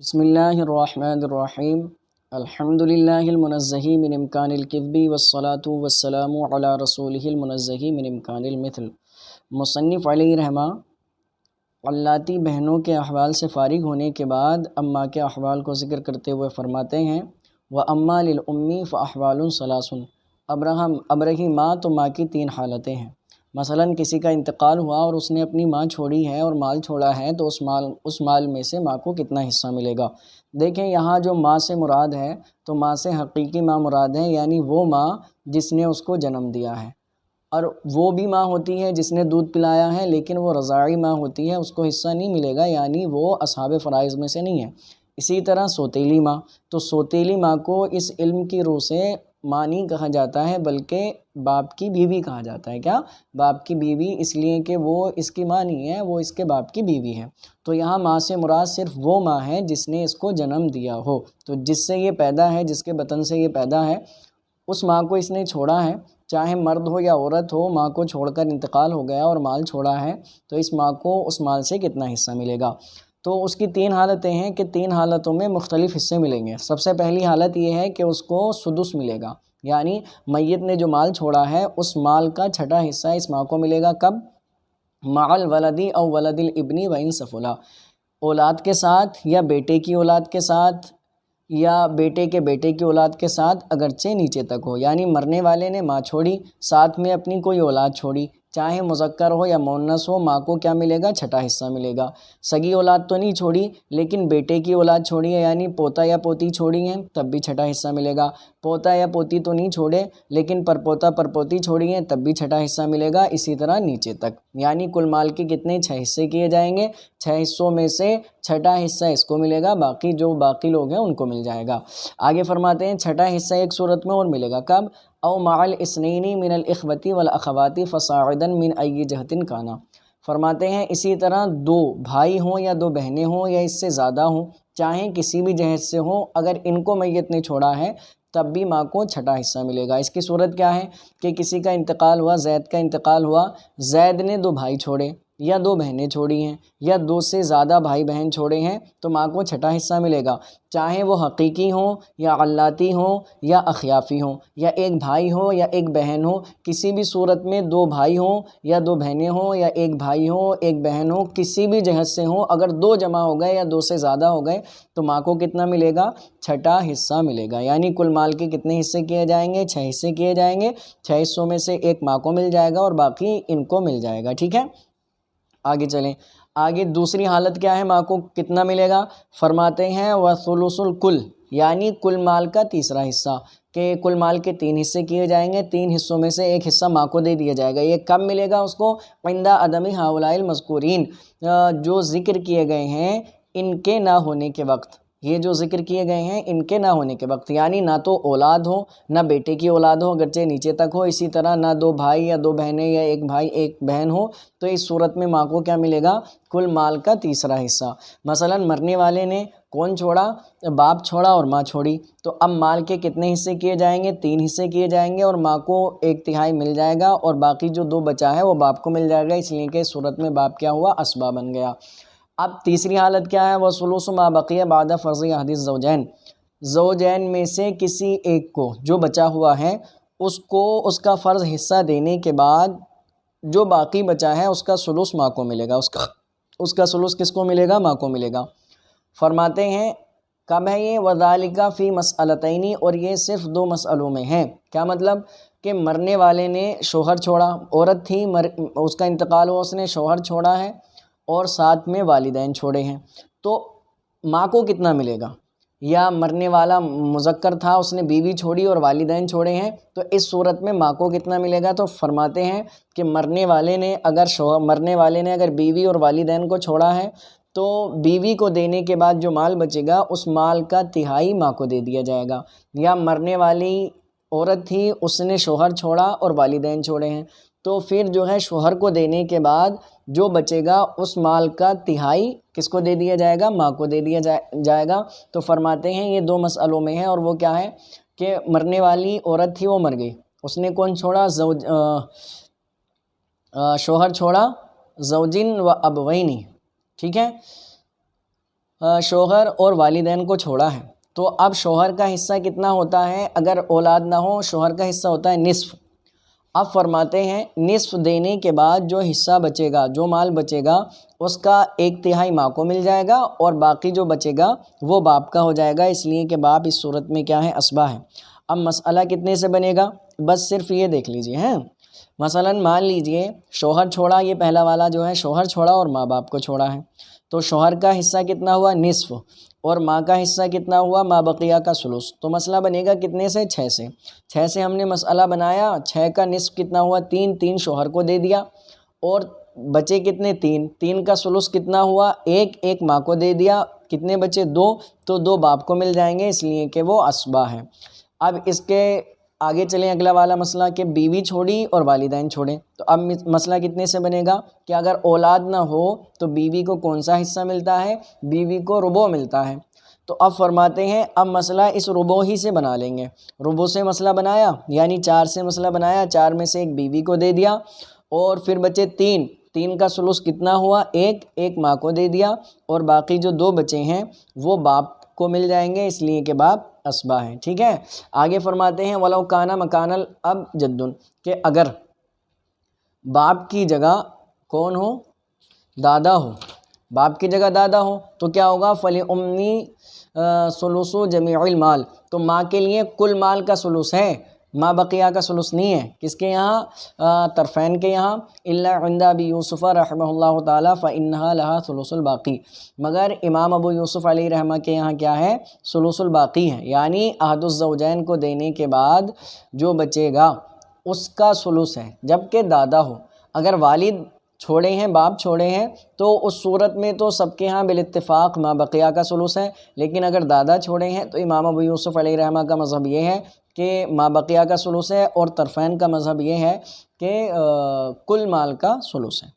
بسم اللہ الرحمن الرحیم الحمد للہ المنزہ من امکان الکذب والصلاة والسلام علی رسولہ المنزہ من امکان المثل۔ مصنف علیہ رحمہ علاتی بہنوں کے احوال سے فارغ ہونے کے بعد اماں کے احوال کو ذکر کرتے ہوئے فرماتے ہیں وَأَمَّا لِلْأُمِّ فَأَحْوَالٌ ثَلَاثٌ۔ اب رہی ماں تو ماں کی تین حالتیں ہیں۔ مثلاً کسی کا انتقال ہوا اور اس نے اپنی ماں چھوڑی ہے اور مال چھوڑا ہے تو اس مال میں سے ماں کو کتنا حصہ ملے گا۔ دیکھیں یہاں جو ماں سے مراد ہے تو ماں سے حقیقی ماں مراد ہے، یعنی وہ ماں جس نے اس کو جنم دیا ہے، اور وہ بھی ماں ہوتی ہے جس نے دودھ پلایا ہے لیکن وہ رضاعی ماں ہوتی ہے، اس کو حصہ نہیں ملے گا، یعنی وہ اصحاب فرائض میں سے نہیں ہے۔ اسی طرح سوتیلی ماں، تو سوتیلی ماں کو اس علم کی روح سے ماں نہیں کہا جاتا ہے بلکہ باپ کی بیوی کہا جاتا ہے۔ کیا؟ باپ کی بیوی، اس لیے کہ وہ اس کی ماں نہیں ہے، وہ اس کے باپ کی بیوی ہے۔ تو یہاں ماں سے مراد صرف وہ ماں ہے جس نے اس کو جنم دیا ہو، تو جس سے یہ پیدا ہے، جس کے بطن سے یہ پیدا ہے، اس ماں کو اس نے چھوڑا ہے، چاہے مرد ہو یا عورت ہو، ماں کو چھوڑ کر انتقال ہو گیا اور مال چھوڑا ہے تو اس ماں کو اس مال سے کتنا حصہ ملے گا۔ تو اس کی تین حالتیں ہیں کہ تین حالتوں میں مختلف حصے ملیں گے۔ سب سے پہلی حالت یہ ہے کہ اس کو سدس ملے گا، یعنی میت نے جو مال چھوڑا ہے اس مال کا چھٹا حصہ اس ماں کو ملے گا۔ کب؟ مع الولد او ولد الابن وان سفلا، اولاد کے ساتھ یا بیٹے کی اولاد کے ساتھ یا بیٹے کے بیٹے کی اولاد کے ساتھ، اگرچہ نیچے تک ہو، یعنی مرنے والے نے ماں چھوڑی، ساتھ میں اپنی کوئی اولاد چھوڑی، چاہے مذکر ہو یا مؤنث ہو، ماں کو کیا ملے گا؟ چھٹا حصہ ملے گا۔ سگی اولاد تو نہیں چھوڑی لیکن بیٹے کی اولاد چھوڑی ہے، یعنی پوتا یا پوتی چھوڑی ہیں، تب بھی چھٹا حصہ ملے گا۔ پوتا یا پوتی تو نہیں چھوڑے لیکن پرپوتا پرپوتی چھوڑی ہیں، تب بھی چھٹا حصہ ملے گا، اسی طرح نیچے تک۔ یعنی کل مال کے کتنے؟ 6 حصے کیے جائیں گے، 6 حصوں میں سے چھٹا حصہ اس کو ملے گا، باقی جو باقی لوگ ہیں ان کو مل جائے گا۔ آگے فرماتے ہیں چھٹا حصہ ایک صورت میں اور ملے گا، کب؟ او مع الاثنین من الاخوۃ والاخوات فصاعدا من ای جہۃ کانا۔ فرماتے ہیں اسی طرح دو بھائی ہوں یا دو بہنیں ہوں یا اس سے زیادہ ہوں، چاہے کسی بھی جہت سے ہوں، اگر ان کو میت نے چھوڑا ہے تب بھی ماں کو چھٹا حصہ ملے گا۔ اس کی صورت کیا ہے کہ کسی کا انتقال ہوا، زید کا انتقال ہوا، زید نے 2 بھائی چھوڑے یا 2 بہنیں چھوڑی ہیں یا 2 سے زیادہ بھائی بہن چھوڑے ہیں تو ماں کو چھٹا حصہ ملے گا، چاہے وہ حقیقی ہوں یا علاتی ہوں یا اخیافی ہوں، یا ایک بھائی ہو یا ایک بہن ہو، کسی بھی صورت میں 2 بھائی ہوں یا 2 بہنیں ہوں یا ایک بھائی ہو ایک بہن ہو، کسی بھی جہت سے ہوں، اگر 2 جمع ہو گئے یا 2 سے زیادہ ہو گئے تو ماں کو کتنا ملے گا؟ چھٹا حصہ ملے گا۔ یعنی کل مال کے کتنے حصے کیے جائیں گے؟ 6 حصے کیے جائیں گے، 6 حصوں میں سے ایک ماں کو مل جائے گا اور باقی ان کو مل جائے گا، ٹھیک ہے؟ آگے چلیں، آگے دوسری حالت کیا ہے؟ ماں کو کتنا ملے گا؟ فرماتے ہیں وَثُلُثُ الْكُلِّ، یعنی کل مال کا تیسرا حصہ، کہ کل مال کے 3 حصے کیے جائیں گے، 3 حصوں میں سے ایک حصہ ماں کو دے دیا جائے گا۔ یہ کب ملے گا اس کو؟ عند عدم ہؤلاء المذکورین، جو ذکر کیے گئے ہیں ان کے نہ ہونے کے وقت، یہ جو ذکر کیے گئے ہیں ان کے نہ ہونے کے وقت، یعنی نہ تو اولاد ہو نہ بیٹے کی اولاد ہو اگرچہ نیچے تک ہو، اسی طرح نہ 2 بھائی یا 2 بہنیں یا ایک بھائی ایک بہن ہو، تو اس صورت میں ماں کو کیا ملے گا؟ کل مال کا تیسرا حصہ۔ مثلا مرنے والے نے کون چھوڑا؟ باپ چھوڑا اور ماں چھوڑی، تو اب مال کے کتنے حصے کیے جائیں گے؟ 3 حصے کیے جائیں گے اور ماں کو 1/3 مل جائے گا اور باقی جو 2 بچا ہے وہ باپ کو مل جائے گا، اس لیے کہ اس صورت میں باپ کیا ہوا؟ اسبا بن گیا۔ اب تیسری حالت کیا ہے؟ وَثُلُثُ مَا بَقِيَ بَعْدَ فَرْضِ أَحَدِ الزَّوْجَيْنِ، زوجین میں سے کسی ایک کو جو بچا ہوا ہے اس کو اس کا فرض حصہ دینے کے بعد جو باقی بچا ہے اس کا ثلث ماں کو ملے گا، اس کا ثلث کس کو ملے گا؟ ماں کو ملے گا۔ فرماتے ہیں کب ہے یہ؟ وَذَلِكَ فِي مَسْأَلَتَيْنِ، اور یہ صرف 2 مسئلوں میں ہے۔ کیا مطلب؟ کہ مرنے والے نے شوہر چھوڑا، عورت تھی، اس کا انتقال ہوا، اس نے شوہر چھوڑا ہے اور ساتھ میں والدین چھوڑے ہیں، تو ماں کو کتنا ملے گا؟ یا مرنے والا مذکر تھا، اس نے بیوی چھوڑی اور والدین چھوڑے ہیں، تو اس صورت میں ماں کو کتنا ملے گا؟ تو فرماتے ہیں کہ مرنے والے نے اگر بیوی اور والدین کو چھوڑا ہے تو بیوی کو دینے کے بعد جو مال بچے گا اس مال کا 1/3 ماں کو دے دیا جائے گا۔ یا مرنے والی عورت تھی، اس نے شوہر چھوڑا اور والدین چھوڑے ہیں، تو پھر جو ہے شوہر کو دینے کے بعد جو بچے گا اس مال کا 1/3 کس کو دے دیا جائے گا؟ ماں کو دے دیا جائے گا۔ تو فرماتے ہیں یہ 2 مسئلوں میں ہے، اور وہ کیا ہے کہ مرنے والی عورت تھی وہ مر گئی، اس نے کون چھوڑا؟ شوہر چھوڑا، زوجین و ابوین، ٹھیک ہے؟ شوہر اور والدین کو چھوڑا ہے تو اب شوہر کا حصہ کتنا ہوتا ہے؟ اگر اولاد نہ ہو شوہر کا حصہ ہوتا ہے نصف۔ اب فرماتے ہیں نصف دینے کے بعد جو حصہ بچے گا، جو مال بچے گا، اس کا 1/3 ماں کو مل جائے گا اور باقی جو بچے گا وہ باپ کا ہو جائے گا، اس لیے کہ باپ اس صورت میں کیا ہے؟ اسبہ ہے۔ اب مسئلہ کتنے سے بنے گا؟ بس صرف یہ دیکھ لیجئے ہیں، مثلاً مان لیجئے شوہر چھوڑا، یہ پہلا والا جو ہے شوہر چھوڑا اور ماں باپ کو چھوڑا ہے، تو شوہر کا حصہ کتنا ہوا؟ نصف، اور ماں کا حصہ کتنا ہوا؟ ما بقیہ کا ثلث۔ تو مسئلہ بنے گا کتنے سے؟ 6 سے۔ 6 سے ہم نے مسئلہ بنایا، 6 کا نصف کتنا ہوا؟ 3 شوہر کو دے دیا، اور بچے کتنے؟ 3 کا ثلث کتنا ہوا؟ 1 ماں کو دے دیا، کتنے بچے؟ 2، تو 2 باپ کو مل جائیں گے اس لیے کہ وہ اسبہ ہے۔ اب اس کے آگے چلیں، اگلا والا مسئلہ کہ بیوی چھوڑی اور والدین چھوڑیں، تو اب مسئلہ کتنے سے بنے گا کہ اگر اولاد نہ ہو تو بیوی کو کون سا حصہ ملتا ہے؟ بیوی کو ربع ملتا ہے۔ تو اب فرماتے ہیں اب مسئلہ اس ربع ہی سے بنا لیں گے۔ ربع سے مسئلہ بنایا، یعنی 4 سے مسئلہ بنایا، 4 میں سے 1 بیوی کو دے دیا، اور پھر بچے 3 کا ثلث کتنا ہوا؟ 1 ماں کو دے دیا، اور باقی جو 2 بچے ہیں وہ باپ کو مل جائیں گے اس لیے کہ باپ اسبہ ہے۔ ٹھیک ہے، آگے فرماتے ہیں وَلَوْ كَانَ مَكَانَ الْأَبْ جَدٌّ، کہ اگر باپ کی جگہ کون ہو؟ دادا ہو، باپ کی جگہ دادا ہو تو کیا ہوگا؟ فَلِأُمِّ ثُلُثُ جَمِيعِ الْمَالِ، تو ماں کے لیے کل مال کا ثلث ہے، ما بقیہ کا ثلث نہیں ہے۔ کس کے یہاں؟ طرفین کے یہاں، الا عند ابی یوسف رحمہ اللہ تعالی فانہا لہا ثلث الباقی، مگر امام ابو یوسف علیہ رحمہ کے یہاں کیا ہے؟ ثلث الباقی ہے، یعنی احد الزوجین کو دینے کے بعد جو بچے گا اس کا ثلث ہے، جبکہ دادا ہو۔ اگر والد چھوڑے ہیں، باپ چھوڑے ہیں، تو اس صورت میں تو سب کے ہاں بالاتفاق ما بقیہ کا ثلث ہے، لیکن اگر دادا چھوڑے ہیں تو امام ابو یوسف علیہ رحمہ کا مذہب یہ ہے کہ ما بقیہ کا ثلث ہے، اور طرفین کا مذہب یہ ہے کہ کل مال کا ثلث ہے۔